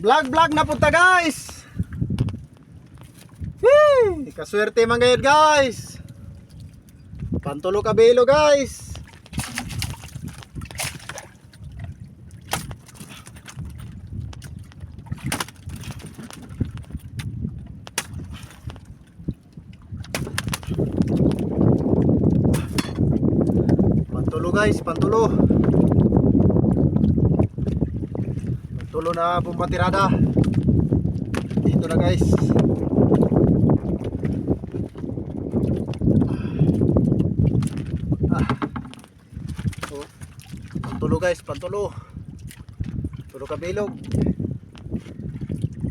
Vlog na punta guys. Whee! Kaswerte man gayud guys. Pantulo kabelo guys. Pantulo guys, pantulo. Pantulo na bumbatirada. Dito na guys. Oh. Pantulo guys, pantulo. Pantulo kabilog.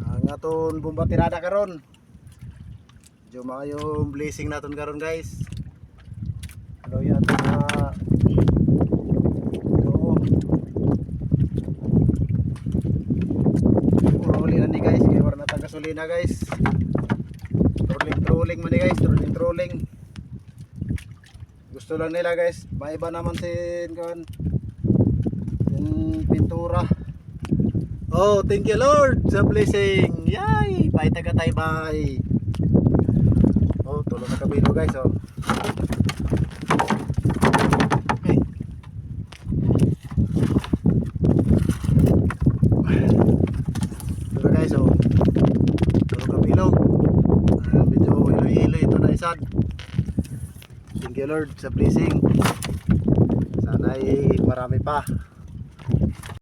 Ang aton bumbatirada karon. Diyo yung blessing naton karon guys. Ano yan na uli na ni guys, kaya wala na gasolina guys. Trolling man ni guys, trolling. Gusto lang nila guys, maiba naman sin pintura. Oh, thank you Lord sa blessing. Yay, bye taga tay bye. Oh, tulo na kabilo guys oh. Guys, oh. Tulog ang bilog. Medyo hilo-hilo ito na isad. Thank you Lord sa blessing. Sana ay marami pa.